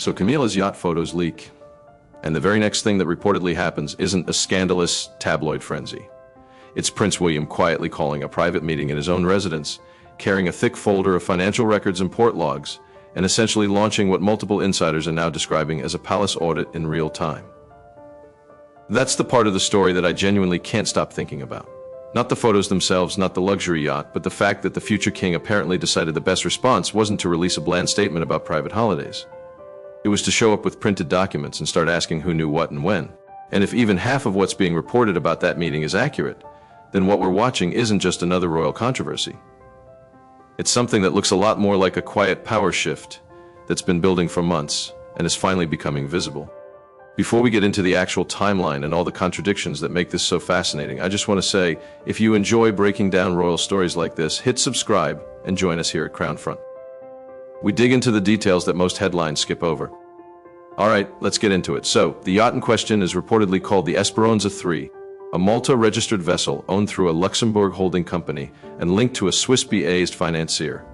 So Camilla's yacht photos leak, and the very next thing that reportedly happens isn't a scandalous tabloid frenzy. It's Prince William quietly calling a private meeting in his own residence, carrying a thick folder of financial records and port logs, and essentially launching what multiple insiders are now describing as a palace audit in real time. That's the part of the story that I genuinely can't stop thinking about. Not the photos themselves, not the luxury yacht, but the fact that the future king apparently decided the best response wasn't to release a bland statement about private holidays. It was to show up with printed documents and start asking who knew what and when. And if even half of what's being reported about that meeting is accurate, then what we're watching isn't just another royal controversy. It's something that looks a lot more like a quiet power shift that's been building for months and is finally becoming visible. Before we get into the actual timeline and all the contradictions that make this so fascinating, I just want to say, if you enjoy breaking down royal stories like this, hit subscribe and join us here at Crown Front. We dig into the details that most headlines skip over. Alright, let's get into it. So, the yacht in question is reportedly called the Esperanza III, a Malta-registered vessel owned through a Luxembourg holding company and linked to a Swiss-based financier.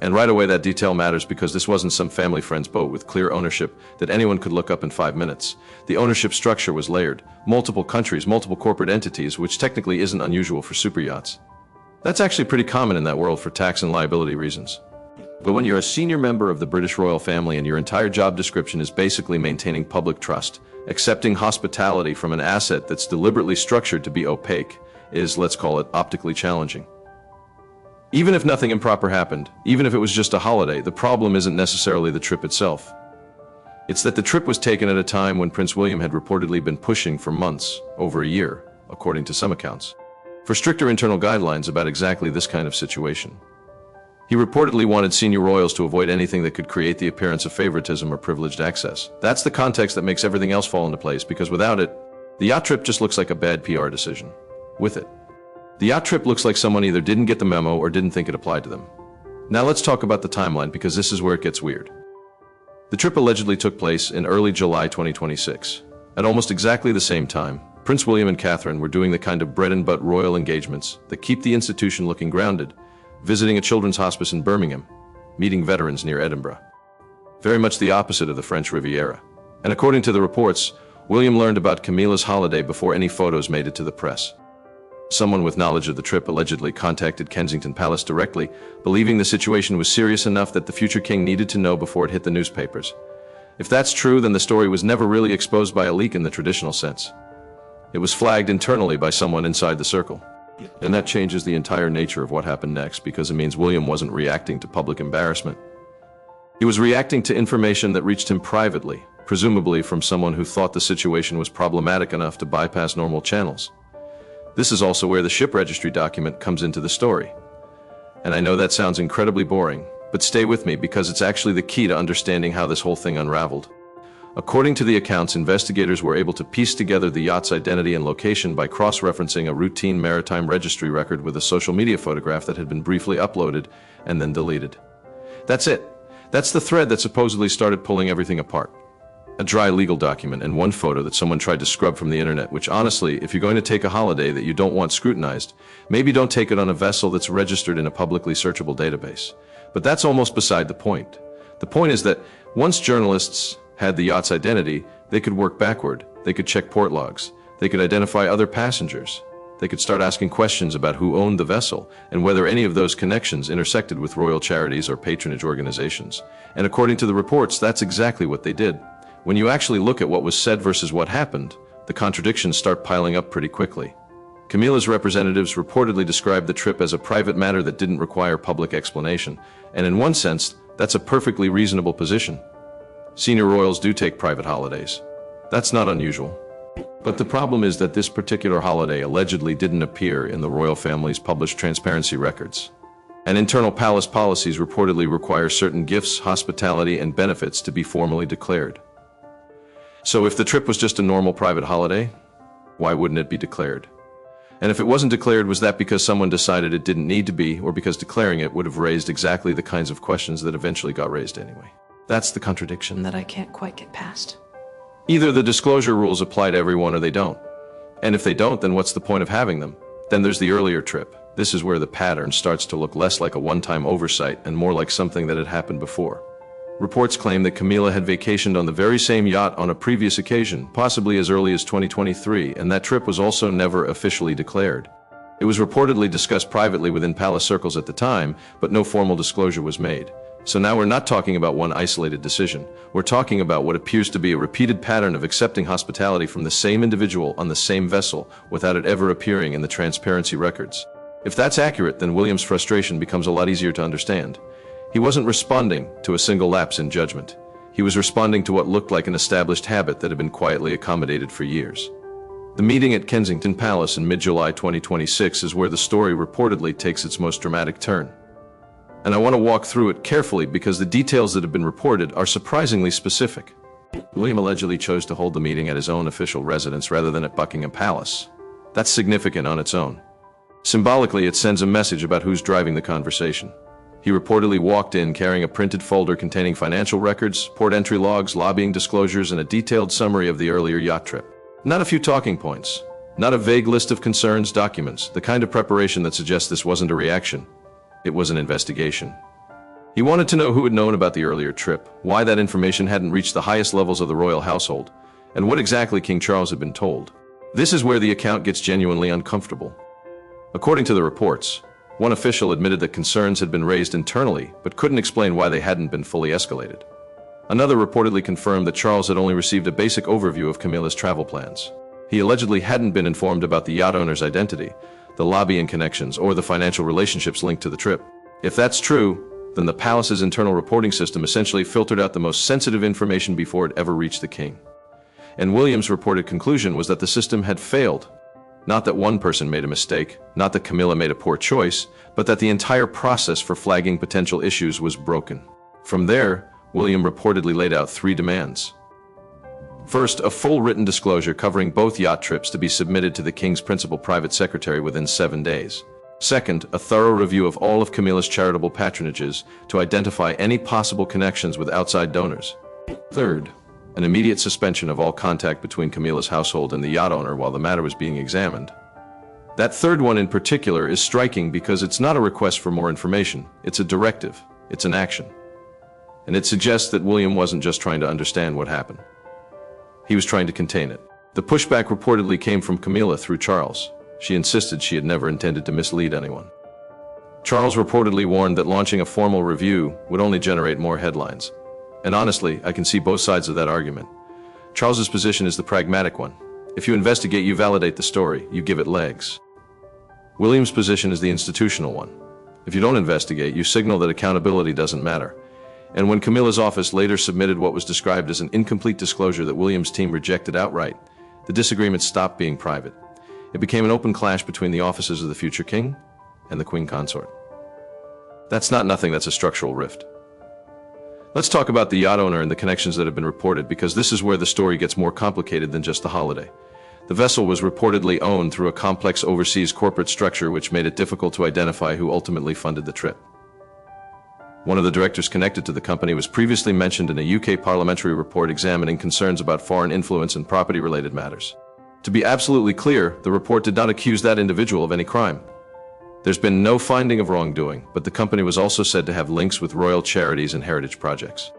And right away that detail matters because this wasn't some family friend's boat with clear ownership that anyone could look up in 5 minutes. The ownership structure was layered, multiple countries, multiple corporate entities, which technically isn't unusual for super yachts. That's actually pretty common in that world for tax and liability reasons. But when you're a senior member of the British royal family and your entire job description is basically maintaining public trust, accepting hospitality from an asset that's deliberately structured to be opaque is, let's call it, optically challenging. Even if nothing improper happened, even if it was just a holiday, the problem isn't necessarily the trip itself. It's that the trip was taken at a time when Prince William had reportedly been pushing for months, over a year, according to some accounts, for stricter internal guidelines about exactly this kind of situation. He reportedly wanted senior royals to avoid anything that could create the appearance of favoritism or privileged access. That's the context that makes everything else fall into place, because without it, the yacht trip just looks like a bad PR decision. With it, the yacht trip looks like someone either didn't get the memo or didn't think it applied to them. Now let's talk about the timeline, because this is where it gets weird. The trip allegedly took place in early July 2026. At almost exactly the same time, Prince William and Catherine were doing the kind of bread-and-butter royal engagements that keep the institution looking grounded, visiting a children's hospice in Birmingham, meeting veterans near Edinburgh. Very much the opposite of the French Riviera. And according to the reports, William learned about Camilla's holiday before any photos made it to the press. Someone with knowledge of the trip allegedly contacted Kensington Palace directly, believing the situation was serious enough that the future king needed to know before it hit the newspapers. If that's true, then the story was never really exposed by a leak in the traditional sense. It was flagged internally by someone inside the circle. And that changes the entire nature of what happened next, because it means William wasn't reacting to public embarrassment. He was reacting to information that reached him privately, presumably from someone who thought the situation was problematic enough to bypass normal channels. This is also where the ship registry document comes into the story. And I know that sounds incredibly boring, but stay with me because it's actually the key to understanding how this whole thing unraveled. According to the accounts, investigators were able to piece together the yacht's identity and location by cross-referencing a routine maritime registry record with a social media photograph that had been briefly uploaded and then deleted. That's it. That's the thread that supposedly started pulling everything apart. A dry legal document and one photo that someone tried to scrub from the internet, which honestly, if you're going to take a holiday that you don't want scrutinized, maybe don't take it on a vessel that's registered in a publicly searchable database. But that's almost beside the point. The point is that once journalists had the yacht's identity, they could work backward. They could check port logs. They could identify other passengers. They could start asking questions about who owned the vessel and whether any of those connections intersected with royal charities or patronage organizations. And according to the reports, that's exactly what they did. When you actually look at what was said versus what happened, the contradictions start piling up pretty quickly. Camilla's representatives reportedly described the trip as a private matter that didn't require public explanation, and in one sense, that's a perfectly reasonable position. Senior royals do take private holidays. That's not unusual. But the problem is that this particular holiday allegedly didn't appear in the royal family's published transparency records. And internal palace policies reportedly require certain gifts, hospitality, and benefits to be formally declared. So if the trip was just a normal private holiday, why wouldn't it be declared? And if it wasn't declared, was that because someone decided it didn't need to be, or because declaring it would have raised exactly the kinds of questions that eventually got raised anyway? That's the contradiction that I can't quite get past. Either the disclosure rules apply to everyone or they don't. And if they don't, then what's the point of having them? Then there's the earlier trip. This is where the pattern starts to look less like a one-time oversight and more like something that had happened before. Reports claim that Camilla had vacationed on the very same yacht on a previous occasion, possibly as early as 2023, and that trip was also never officially declared. It was reportedly discussed privately within palace circles at the time, but no formal disclosure was made. So now we're not talking about one isolated decision. We're talking about what appears to be a repeated pattern of accepting hospitality from the same individual on the same vessel without it ever appearing in the transparency records. If that's accurate, then William's frustration becomes a lot easier to understand. He wasn't responding to a single lapse in judgment. He was responding to what looked like an established habit that had been quietly accommodated for years. The meeting at Kensington Palace in mid-July 2026 is where the story reportedly takes its most dramatic turn. And I want to walk through it carefully because the details that have been reported are surprisingly specific. William allegedly chose to hold the meeting at his own official residence rather than at Buckingham Palace. That's significant on its own. Symbolically, it sends a message about who's driving the conversation. He reportedly walked in carrying a printed folder containing financial records, port entry logs, lobbying disclosures, and a detailed summary of the earlier yacht trip. Not a few talking points, not a vague list of concerns, documents, the kind of preparation that suggests this wasn't a reaction. It was an investigation. He wanted to know who had known about the earlier trip, why that information hadn't reached the highest levels of the royal household, and what exactly King Charles had been told. This is where the account gets genuinely uncomfortable. According to the reports, one official admitted that concerns had been raised internally, but couldn't explain why they hadn't been fully escalated. Another reportedly confirmed that Charles had only received a basic overview of Camilla's travel plans. He allegedly hadn't been informed about the yacht owner's identity, the lobbying connections, or the financial relationships linked to the trip. If that's true, then the palace's internal reporting system essentially filtered out the most sensitive information before it ever reached the king. And William's reported conclusion was that the system had failed. Not that one person made a mistake, not that Camilla made a poor choice, but that the entire process for flagging potential issues was broken. From there, William reportedly laid out 3 demands. First, a full written disclosure covering both yacht trips to be submitted to the king's principal private secretary within 7 days. Second, a thorough review of all of Camilla's charitable patronages to identify any possible connections with outside donors. Third, an immediate suspension of all contact between Camilla's household and the yacht owner while the matter was being examined. That third one in particular is striking because it's not a request for more information, it's a directive, it's an action. And it suggests that William wasn't just trying to understand what happened. He was trying to contain it. The pushback reportedly came from Camilla through Charles. She insisted she had never intended to mislead anyone. Charles reportedly warned that launching a formal review would only generate more headlines. And honestly, I can see both sides of that argument. Charles's position is the pragmatic one. If you investigate, you validate the story, you give it legs. William's position is the institutional one. If you don't investigate, you signal that accountability doesn't matter. And when Camilla's office later submitted what was described as an incomplete disclosure that William's team rejected outright, the disagreement stopped being private. It became an open clash between the offices of the future king and the queen consort. That's not nothing, that's a structural rift. Let's talk about the yacht owner and the connections that have been reported, because this is where the story gets more complicated than just the holiday. The vessel was reportedly owned through a complex overseas corporate structure which made it difficult to identify who ultimately funded the trip. One of the directors connected to the company was previously mentioned in a UK parliamentary report examining concerns about foreign influence and property-related matters. To be absolutely clear, the report did not accuse that individual of any crime. There's been no finding of wrongdoing, but the company was also said to have links with royal charities and heritage projects.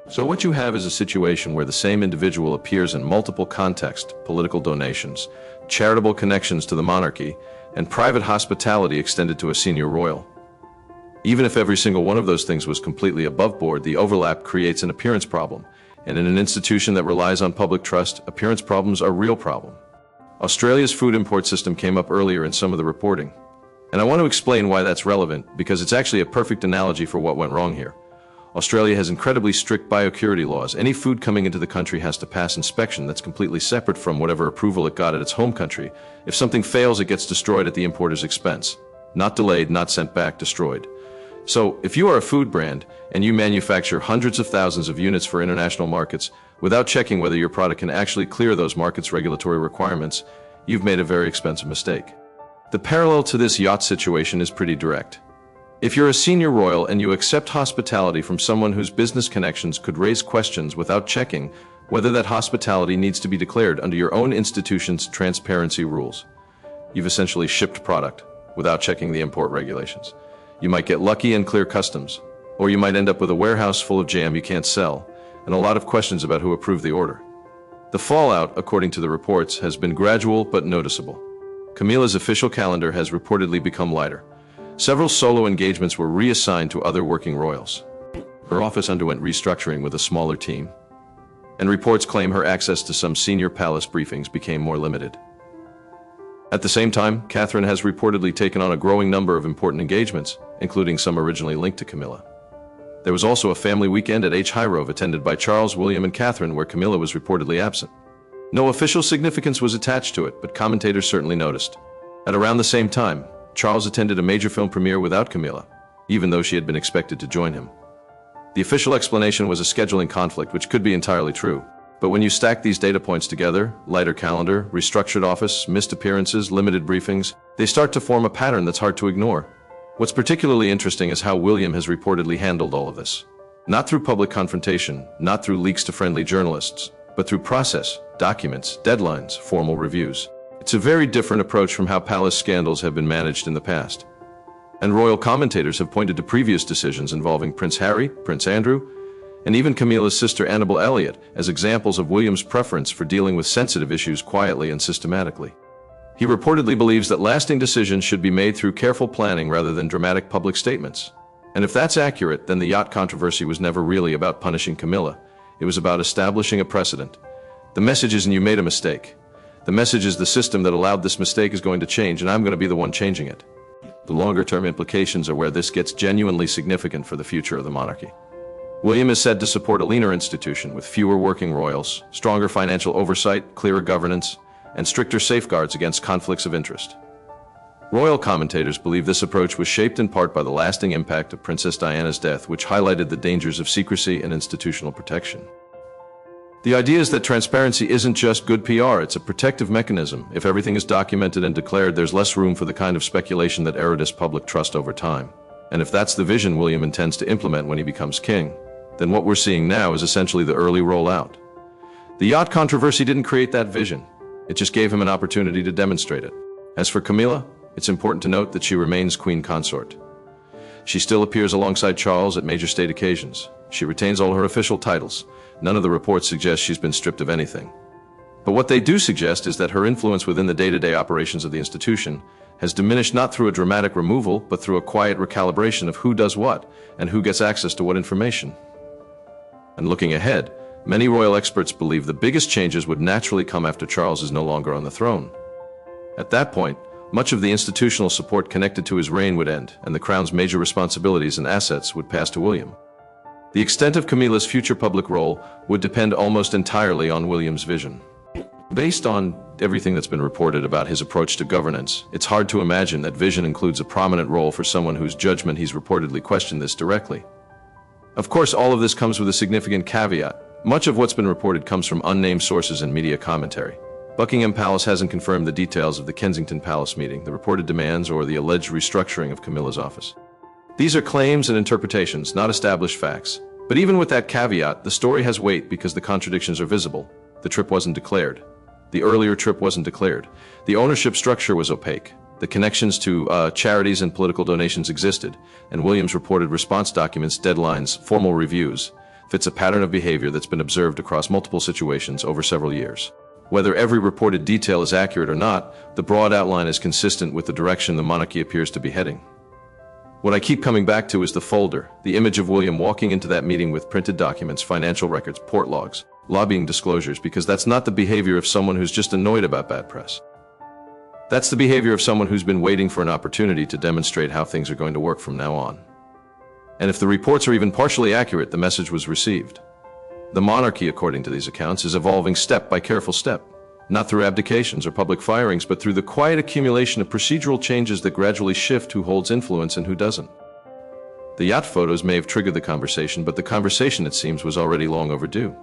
So what you have is a situation where the same individual appears in multiple contexts: political donations, charitable connections to the monarchy, and private hospitality extended to a senior royal. Even if every single one of those things was completely above board, the overlap creates an appearance problem. And in an institution that relies on public trust, appearance problems are a real problem. Australia's food import system came up earlier in some of the reporting. And I want to explain why that's relevant, because it's actually a perfect analogy for what went wrong here. Australia has incredibly strict biosecurity laws. Any food coming into the country has to pass inspection that's completely separate from whatever approval it got at its home country. If something fails, it gets destroyed at the importer's expense. Not delayed, not sent back, destroyed. So, if you are a food brand and you manufacture hundreds of thousands of units for international markets without checking whether your product can actually clear those markets' regulatory requirements, you've made a very expensive mistake. The parallel to this yacht situation is pretty direct. If you're a senior royal and you accept hospitality from someone whose business connections could raise questions without checking whether that hospitality needs to be declared under your own institution's transparency rules, you've essentially shipped product without checking the import regulations. You might get lucky and clear customs, Or you might end up with a warehouse full of jam you can't sell, and a lot of questions about who approved the order. The fallout, according to the reports, has been gradual but noticeable. Camilla's official calendar has reportedly become lighter. Several solo engagements were reassigned to other working royals. Her office underwent restructuring with a smaller team, and reports claim her access to some senior palace briefings became more limited. At the same time, Catherine has reportedly taken on a growing number of important engagements, including some originally linked to Camilla. There was also a family weekend at H. Hirove attended by Charles, William, and Catherine where Camilla was reportedly absent. No official significance was attached to it, but commentators certainly noticed. At around the same time, Charles attended a major film premiere without Camilla, even though she had been expected to join him. The official explanation was a scheduling conflict, which could be entirely true. But when you stack these data points together, lighter calendar, restructured office, missed appearances, limited briefings, they start to form a pattern that's hard to ignore. What's particularly interesting is how William has reportedly handled all of this. Not through public confrontation, not through leaks to friendly journalists, but through process, documents, deadlines, formal reviews. It's a very different approach from how palace scandals have been managed in the past. And royal commentators have pointed to previous decisions involving Prince Harry, Prince Andrew, and even Camilla's sister Annabel Elliot as examples of William's preference for dealing with sensitive issues quietly and systematically. He reportedly believes that lasting decisions should be made through careful planning rather than dramatic public statements. And if that's accurate, then the yacht controversy was never really about punishing Camilla. It was about establishing a precedent. The message isn't you made a mistake. The message is the system that allowed this mistake is going to change, and I'm going to be the one changing it. The longer-term implications are where this gets genuinely significant for the future of the monarchy. William is said to support a leaner institution with fewer working royals, stronger financial oversight, clearer governance, and stricter safeguards against conflicts of interest. Royal commentators believe this approach was shaped in part by the lasting impact of Princess Diana's death, which highlighted the dangers of secrecy and institutional protection. The idea is that transparency isn't just good PR, it's a protective mechanism. If everything is documented and declared, there's less room for the kind of speculation that erodes public trust over time. And if that's the vision William intends to implement when he becomes king, then what we're seeing now is essentially the early rollout. The yacht controversy didn't create that vision. It just gave him an opportunity to demonstrate it. As for Camilla, it's important to note that she remains queen consort. She still appears alongside Charles at major state occasions. She retains all her official titles. None of the reports suggest she's been stripped of anything. But what they do suggest is that her influence within the day-to-day operations of the institution has diminished not through a dramatic removal, but through a quiet recalibration of who does what and who gets access to what information. And looking ahead, many royal experts believe the biggest changes would naturally come after Charles is no longer on the throne. At that point, much of the institutional support connected to his reign would end, and the crown's major responsibilities and assets would pass to William. The extent of Camilla's future public role would depend almost entirely on William's vision. Based on everything that's been reported about his approach to governance, it's hard to imagine that vision includes a prominent role for someone whose judgment he's reportedly questioned this directly. Of course, all of this comes with a significant caveat. Much of what's been reported comes from unnamed sources and media commentary. Buckingham Palace hasn't confirmed the details of the Kensington Palace meeting, the reported demands, or the alleged restructuring of Camilla's office. These are claims and interpretations, not established facts. But even with that caveat, the story has weight because the contradictions are visible. The trip wasn't declared. The earlier trip wasn't declared. The ownership structure was opaque. The connections to charities and political donations existed, and William's reported response documents, deadlines, formal reviews, fits a pattern of behavior that's been observed across multiple situations over several years. Whether every reported detail is accurate or not, the broad outline is consistent with the direction the monarchy appears to be heading. What I keep coming back to is the folder, the image of William walking into that meeting with printed documents, financial records, port logs, lobbying disclosures, because that's not the behavior of someone who's just annoyed about bad press. That's the behavior of someone who's been waiting for an opportunity to demonstrate how things are going to work from now on. And if the reports are even partially accurate, the message was received. The monarchy, according to these accounts, is evolving step by careful step, not through abdications or public firings, but through the quiet accumulation of procedural changes that gradually shift who holds influence and who doesn't. The yacht photos may have triggered the conversation, but the conversation, it seems, was already long overdue.